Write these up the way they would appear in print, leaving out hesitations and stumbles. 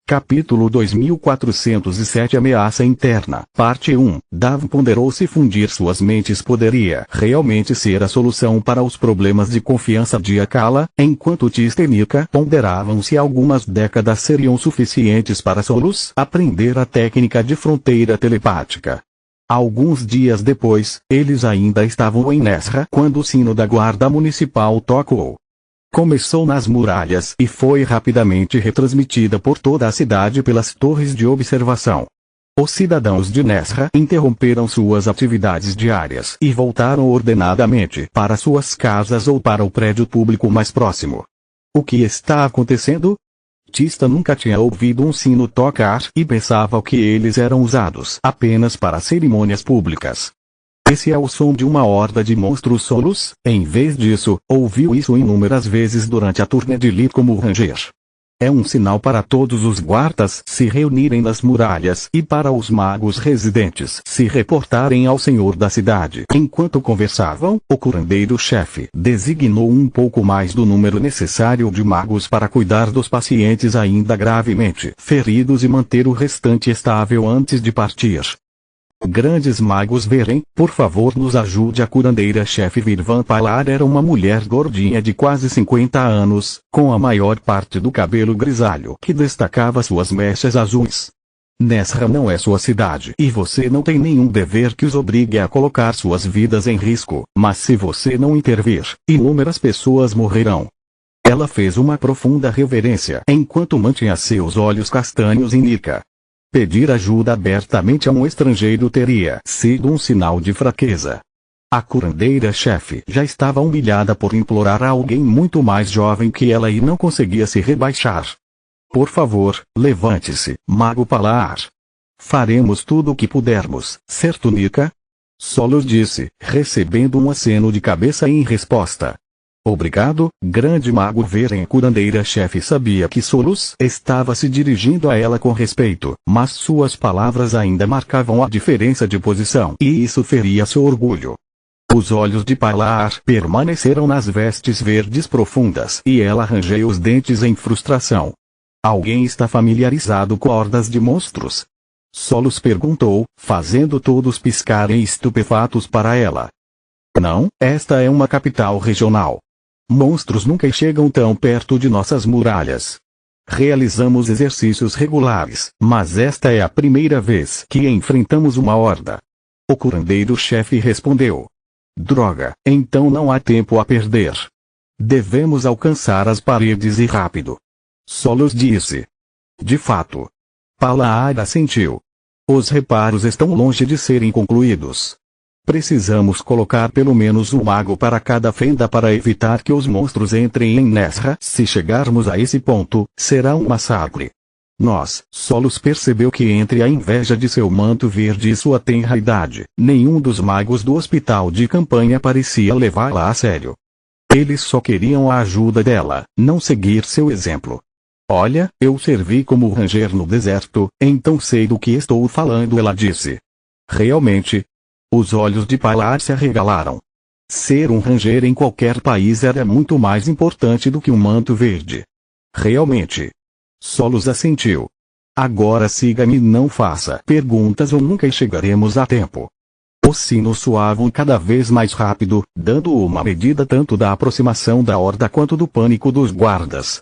Capítulo 2407 Ameaça Interna, Parte 1. Dav ponderou se fundir suas mentes poderia realmente ser a solução para os problemas de confiança de Akala, enquanto Tista e Nika ponderavam se algumas décadas seriam suficientes para Solus aprender a técnica de fronteira telepática. Alguns dias depois, eles ainda estavam em Nesra quando o sino da guarda municipal tocou. Começou nas muralhas e foi rapidamente retransmitida por toda a cidade pelas torres de observação. Os cidadãos de Nesra interromperam suas atividades diárias e voltaram ordenadamente para suas casas ou para o prédio público mais próximo. O que está acontecendo? Tista nunca tinha ouvido um sino tocar e pensava que eles eram usados apenas para cerimônias públicas. Esse é o som de uma horda de monstros solos. Em vez disso, ouviu isso inúmeras vezes durante a turnê de Lee como Ranger. É um sinal para todos os guardas se reunirem nas muralhas e para os magos residentes se reportarem ao senhor da cidade. Enquanto conversavam, o curandeiro-chefe designou um pouco mais do número necessário de magos para cuidar dos pacientes ainda gravemente feridos e manter o restante estável antes de partir. Grandes magos verem, por favor nos ajude. A curandeira-chefe Virvan Palar era uma mulher gordinha de quase 50 anos, com a maior parte do cabelo grisalho que destacava suas mechas azuis. Nesra não é sua cidade e você não tem nenhum dever que os obrigue a colocar suas vidas em risco, mas se você não intervir, inúmeras pessoas morrerão. Ela fez uma profunda reverência enquanto mantinha seus olhos castanhos em Nika. Pedir ajuda abertamente a um estrangeiro teria sido um sinal de fraqueza. A curandeira-chefe já estava humilhada por implorar a alguém muito mais jovem que ela e não conseguia se rebaixar. Por favor, levante-se, Mago Palar. Faremos tudo o que pudermos, certo Nika? Solus disse, recebendo um aceno de cabeça em resposta. Obrigado, grande mago Veren. A curandeira-chefe sabia que Solus estava se dirigindo a ela com respeito, mas suas palavras ainda marcavam a diferença de posição e isso feria seu orgulho. Os olhos de Palar permaneceram nas vestes verdes profundas e ela rangeu os dentes em frustração. Alguém está familiarizado com hordas de monstros? Solus perguntou, fazendo todos piscarem estupefatos para ela. Não, esta é uma capital regional. Monstros nunca chegam tão perto de nossas muralhas. Realizamos exercícios regulares, mas esta é a primeira vez que enfrentamos uma horda. O curandeiro-chefe respondeu. Droga, então não há tempo a perder. Devemos alcançar as paredes e rápido. Solus disse. De fato. Palar assentiu. Os reparos estão longe de serem concluídos. Precisamos colocar pelo menos um mago para cada fenda para evitar que os monstros entrem em Nesra. Se chegarmos a esse ponto, será um massacre. Solus percebeu que entre a inveja de seu manto verde e sua tenra idade, nenhum dos magos do hospital de campanha parecia levá-la a sério. Eles só queriam a ajuda dela, não seguir seu exemplo. Olha, eu servi como ranger no deserto, então sei do que estou falando, ela disse. Realmente? Os olhos de Palar se arregalaram. Ser um ranger em qualquer país era muito mais importante do que um manto verde. Realmente. Solus assentiu. Agora siga-me e não faça perguntas ou nunca chegaremos a tempo. Os sinos soavam cada vez mais rápido, dando uma medida tanto da aproximação da horda quanto do pânico dos guardas.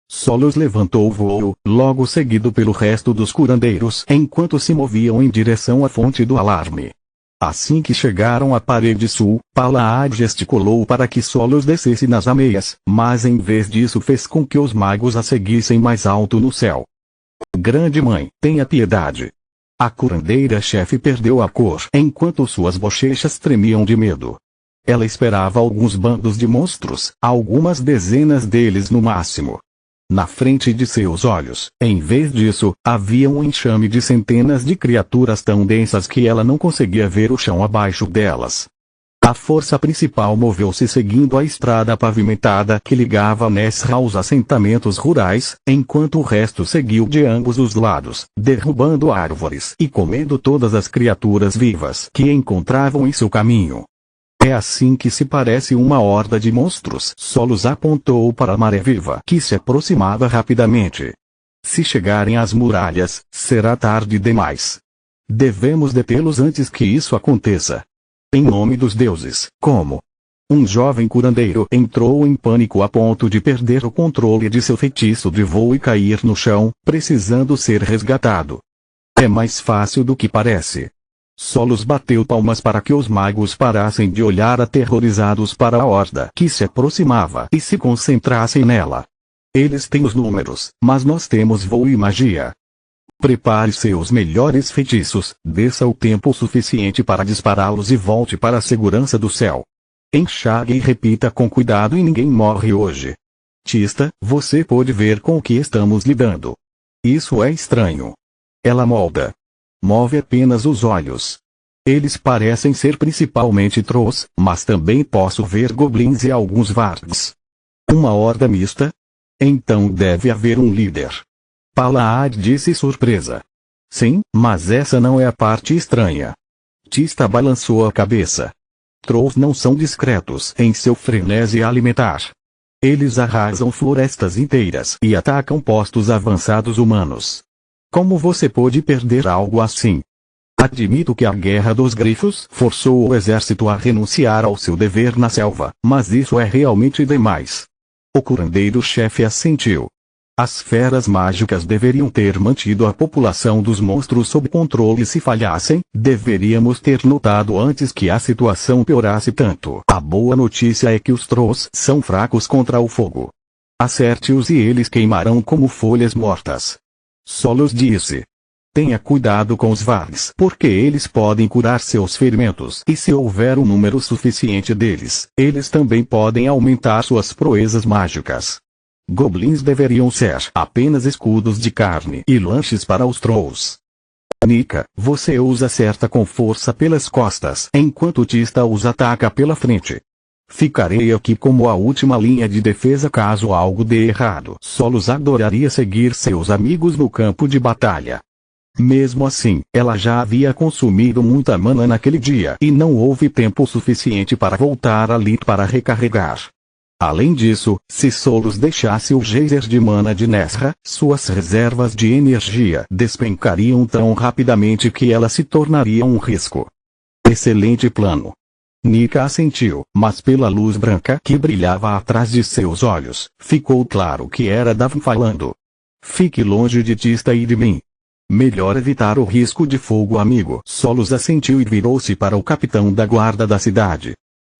Solus levantou o voo, logo seguido pelo resto dos curandeiros enquanto se moviam em direção à fonte do alarme. Assim que chegaram à parede sul, Palar gesticulou para que Solus descesse nas ameias, mas em vez disso fez com que os magos a seguissem mais alto no céu. Grande mãe, tenha piedade. A curandeira-chefe perdeu a cor enquanto suas bochechas tremiam de medo. Ela esperava alguns bandos de monstros, algumas dezenas deles no máximo. Na frente de seus olhos, em vez disso, havia um enxame de centenas de criaturas tão densas que ela não conseguia ver o chão abaixo delas. A força principal moveu-se seguindo a estrada pavimentada que ligava Nesra aos assentamentos rurais, enquanto o resto seguiu de ambos os lados, derrubando árvores e comendo todas as criaturas vivas que encontravam em seu caminho. É assim que se parece uma horda de monstros. Solus apontou para a maré viva que se aproximava rapidamente. Se chegarem às muralhas, será tarde demais. Devemos detê-los antes que isso aconteça. Em nome dos deuses, como? Um jovem curandeiro entrou em pânico a ponto de perder o controle de seu feitiço de voo e cair no chão, precisando ser resgatado. É mais fácil do que parece. Solos bateu palmas para que os magos parassem de olhar aterrorizados para a horda que se aproximava e se concentrassem nela. Eles têm os números, mas nós temos voo e magia. Prepare seus melhores feitiços, desça o tempo suficiente para dispará-los e volte para a segurança do céu. Enxague e repita com cuidado e ninguém morre hoje. Tista, você pode ver com o que estamos lidando. Isso é estranho. Ela molda. Move apenas os olhos. Eles parecem ser principalmente trolls, mas também posso ver goblins e alguns vargs. Uma horda mista? Então deve haver um líder. Palaad disse surpresa. Sim, mas essa não é a parte estranha. Tista balançou a cabeça. Trolls não são discretos em seu frenesi alimentar. Eles arrasam florestas inteiras e atacam postos avançados humanos. Como você pôde perder algo assim? Admito que a Guerra dos Grifos forçou o exército a renunciar ao seu dever na selva, mas isso é realmente demais. O curandeiro-chefe assentiu. As feras mágicas deveriam ter mantido a população dos monstros sob controle. Se falhassem, deveríamos ter notado antes que a situação piorasse tanto. A boa notícia é que os trolls são fracos contra o fogo. Acerte-os e eles queimarão como folhas mortas. Solos disse. Tenha cuidado com os vargs, porque eles podem curar seus ferimentos, e se houver um número suficiente deles, eles também podem aumentar suas proezas mágicas. Goblins deveriam ser apenas escudos de carne e lanches para os trolls. Nika, você os acerta com força pelas costas, enquanto Tista os ataca pela frente. Ficarei aqui como a última linha de defesa caso algo dê errado. Solos adoraria seguir seus amigos no campo de batalha. Mesmo assim, ela já havia consumido muita mana naquele dia e não houve tempo suficiente para voltar ali para recarregar. Além disso, se Solos deixasse o geyser de mana de Nesra, suas reservas de energia despencariam tão rapidamente que ela se tornaria um risco. Excelente plano. Nika assentiu, mas pela luz branca que brilhava atrás de seus olhos, ficou claro que era Davin falando. Fique longe de Tista e de mim. Melhor evitar o risco de fogo, amigo. Solos assentiu e virou-se para o capitão da guarda da cidade.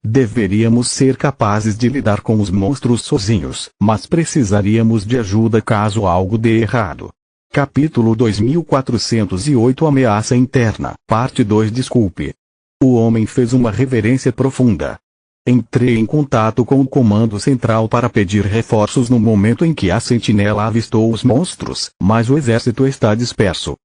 Deveríamos ser capazes de lidar com os monstros sozinhos, mas precisaríamos de ajuda caso algo dê errado. Capítulo 2408 Ameaça Interna, Parte 2. Desculpe. O homem fez uma reverência profunda. Entrei em contato com o comando central para pedir reforços no momento em que a sentinela avistou os monstros, mas o exército está disperso.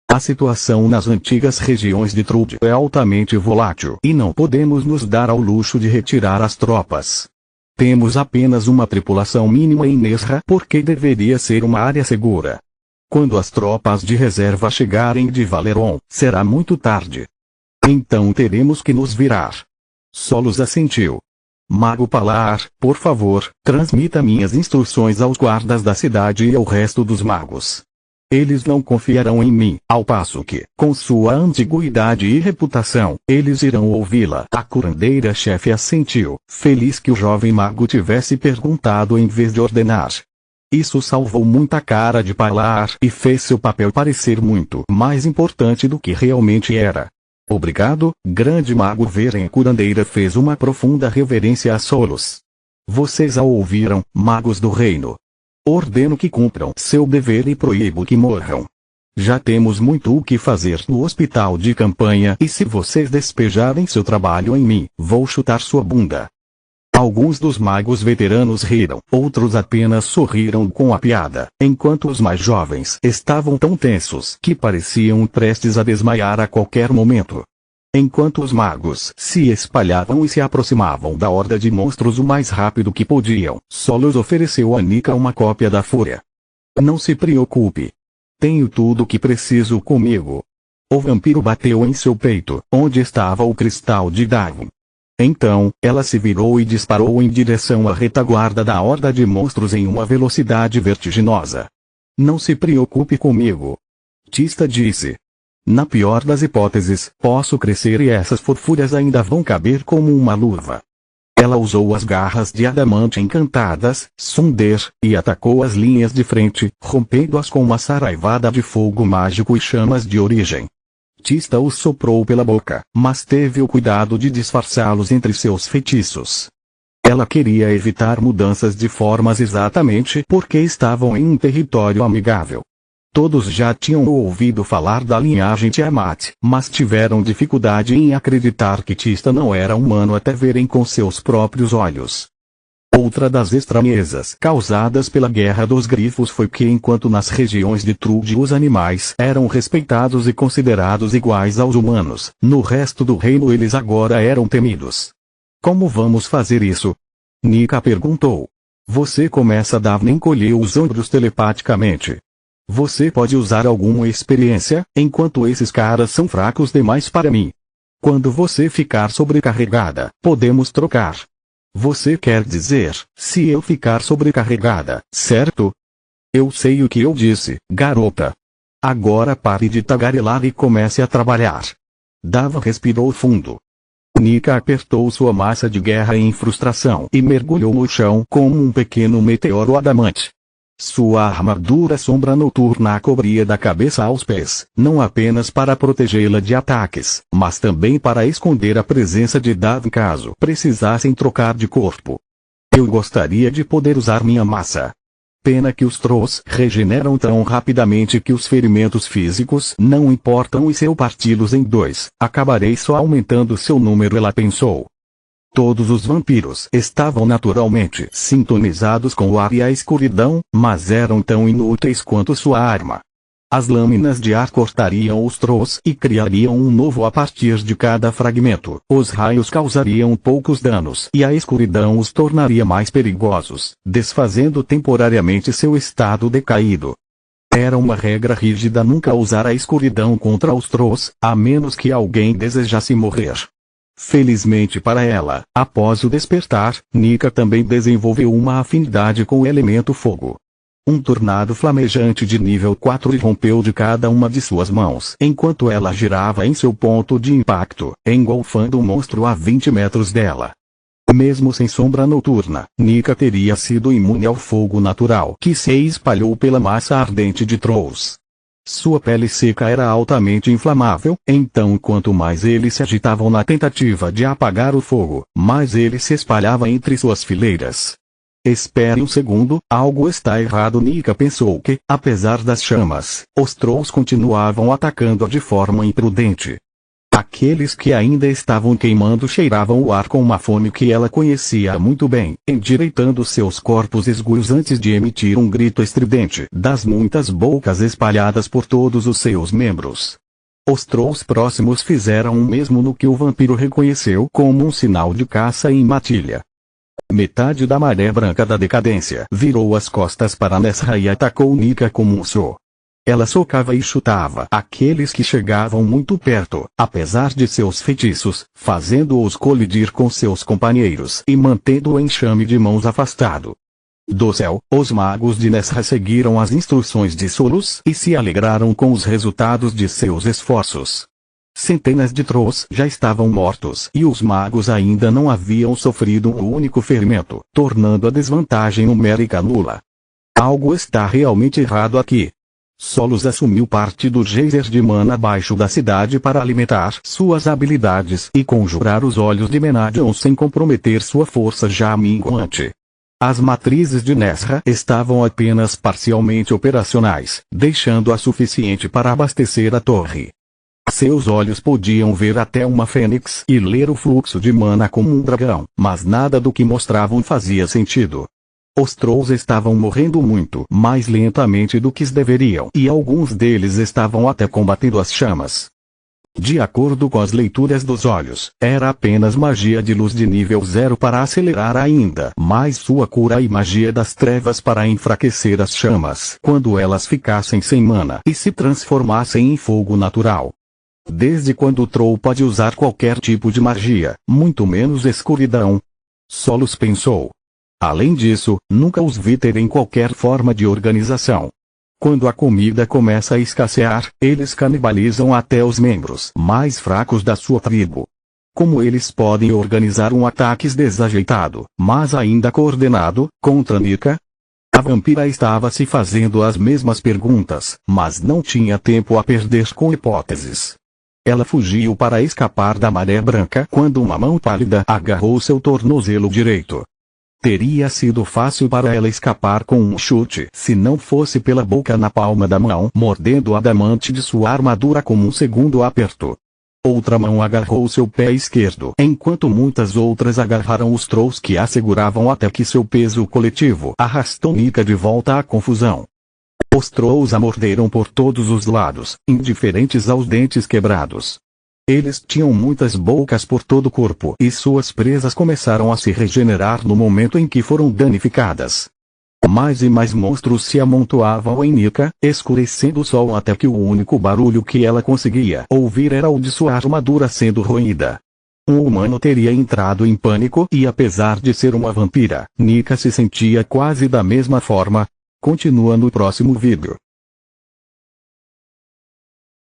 A situação nas antigas regiões de Trud é altamente volátil e não podemos nos dar ao luxo de retirar as tropas. Temos apenas uma tripulação mínima em Nesra porque deveria ser uma área segura. Quando as tropas de reserva chegarem de Valeron, será muito tarde. Então teremos que nos virar. Solos assentiu. Mago Palar, por favor, transmita minhas instruções aos guardas da cidade e ao resto dos magos. Eles não confiarão em mim, ao passo que, com sua antiguidade e reputação, eles irão ouvi-la. A curandeira-chefe assentiu, feliz que o jovem mago tivesse perguntado em vez de ordenar. Isso salvou muita cara de Palar e fez seu papel parecer muito mais importante do que realmente era. Obrigado, grande mago. Veren. A curandeira fez uma profunda reverência a Solos. Vocês a ouviram, magos do reino. Ordeno que cumpram seu dever e proíbo que morram. Já temos muito o que fazer no hospital de campanha e se vocês despejarem seu trabalho em mim, vou chutar sua bunda. Alguns dos magos veteranos riram, outros apenas sorriram com a piada, enquanto os mais jovens estavam tão tensos que pareciam prestes a desmaiar a qualquer momento. Enquanto os magos se espalhavam e se aproximavam da horda de monstros o mais rápido que podiam, Solos ofereceu a Nika uma cópia da Fúria. Não se preocupe. Tenho tudo o que preciso comigo. O vampiro bateu em seu peito, onde estava o cristal de Davin. Então, ela se virou e disparou em direção à retaguarda da horda de monstros em uma velocidade vertiginosa. Não se preocupe comigo. Tista disse. Na pior das hipóteses, posso crescer e essas fofúrias ainda vão caber como uma luva. Ela usou as garras de adamante encantadas, Sunder, e atacou as linhas de frente, rompendo-as com uma saraivada de fogo mágico e chamas de origem. Tista os soprou pela boca, mas teve o cuidado de disfarçá-los entre seus feitiços. Ela queria evitar mudanças de formas exatamente porque estavam em um território amigável. Todos já tinham ouvido falar da linhagem Tiamat, mas tiveram dificuldade em acreditar que Tista não era humano até verem com seus próprios olhos. Outra das estranhezas causadas pela Guerra dos Grifos foi que enquanto nas regiões de Trude os animais eram respeitados e considerados iguais aos humanos, no resto do reino eles agora eram temidos. Como vamos fazer isso? Nika perguntou. Você começa. Daphne encolheu os ombros telepaticamente. Você pode usar alguma experiência, enquanto esses caras são fracos demais para mim. Quando você ficar sobrecarregada, podemos trocar. Você quer dizer, se eu ficar sobrecarregada, certo? Eu sei o que eu disse, garota. Agora pare de tagarelar e comece a trabalhar. Dava respirou fundo. Nika apertou sua massa de guerra em frustração e mergulhou no chão como um pequeno meteoro adamante. Sua armadura sombra noturna a cobria da cabeça aos pés, não apenas para protegê-la de ataques, mas também para esconder a presença de Dav caso precisassem trocar de corpo. Eu gostaria de poder usar minha massa. Pena que os Trolls regeneram tão rapidamente que os ferimentos físicos não importam e se eu parti-los em dois, acabarei só aumentando seu número, ela pensou. Todos os vampiros estavam naturalmente sintonizados com o ar e a escuridão, mas eram tão inúteis quanto sua arma. As lâminas de ar cortariam os Trolls e criariam um novo a partir de cada fragmento. Os raios causariam poucos danos e a escuridão os tornaria mais perigosos, desfazendo temporariamente seu estado decaído. Era uma regra rígida nunca usar a escuridão contra os Trolls, a menos que alguém desejasse morrer. Felizmente para ela, após o despertar, Nika também desenvolveu uma afinidade com o elemento fogo. Um tornado flamejante de nível 4 irrompeu de cada uma de suas mãos enquanto ela girava em seu ponto de impacto, engolfando o monstro a 20 metros dela. Mesmo sem sombra noturna, Nika teria sido imune ao fogo natural que se espalhou pela massa ardente de Trolls. Sua pele seca era altamente inflamável, então quanto mais eles se agitavam na tentativa de apagar o fogo, mais ele se espalhava entre suas fileiras. Espere um segundo, algo está errado. Nika pensou que, apesar das chamas, os Trolls continuavam atacando de forma imprudente. Aqueles que ainda estavam queimando cheiravam o ar com uma fome que ela conhecia muito bem, endireitando seus corpos esguros antes de emitir um grito estridente das muitas bocas espalhadas por todos os seus membros. Os Trolls próximos fizeram o mesmo, no que o vampiro reconheceu como um sinal de caça em matilha. Metade da maré branca da decadência virou as costas para Nesra e atacou Nika como um só. Ela socava e chutava aqueles que chegavam muito perto, apesar de seus feitiços, fazendo-os colidir com seus companheiros e mantendo o enxame de mãos afastado. Do céu, os magos de Nesra seguiram as instruções de Solus e se alegraram com os resultados de seus esforços. Centenas de Trolls já estavam mortos e os magos ainda não haviam sofrido um único ferimento, tornando a desvantagem numérica nula. Algo está realmente errado aqui. Solus assumiu parte do geyser de mana abaixo da cidade para alimentar suas habilidades e conjurar os olhos de Menadion sem comprometer sua força já minguante. As matrizes de Nesra estavam apenas parcialmente operacionais, deixando-a suficiente para abastecer a torre. Seus olhos podiam ver até uma fênix e ler o fluxo de mana como um dragão, mas nada do que mostravam fazia sentido. Os Trolls estavam morrendo muito mais lentamente do que deveriam e alguns deles estavam até combatendo as chamas. De acordo com as leituras dos olhos, era apenas magia de luz de nível 0 para acelerar ainda mais sua cura e magia das trevas para enfraquecer as chamas quando elas ficassem sem mana e se transformassem em fogo natural. Desde quando o Troll pode usar qualquer tipo de magia, muito menos escuridão? Solus pensou. Além disso, nunca os vi terem qualquer forma de organização. Quando a comida começa a escassear, eles canibalizam até os membros mais fracos da sua tribo. Como eles podem organizar um ataque desajeitado, mas ainda coordenado, contra Nika? A vampira estava se fazendo as mesmas perguntas, mas não tinha tempo a perder com hipóteses. Ela fugiu para escapar da maré branca quando uma mão pálida agarrou seu tornozelo direito. Teria sido fácil para ela escapar com um chute se não fosse pela boca na palma da mão mordendo o adamante de sua armadura como um segundo aperto. Outra mão agarrou seu pé esquerdo, enquanto muitas outras agarraram os trolls que a seguravam até que seu peso coletivo arrastou Nika de volta à confusão. Os trolls a morderam por todos os lados, indiferentes aos dentes quebrados. Eles tinham muitas bocas por todo o corpo e suas presas começaram a se regenerar no momento em que foram danificadas. Mais e mais monstros se amontoavam em Nika, escurecendo o sol até que o único barulho que ela conseguia ouvir era o de sua armadura sendo roída. Um humano teria entrado em pânico e apesar de ser uma vampira, Nika se sentia quase da mesma forma. Continua no próximo vídeo.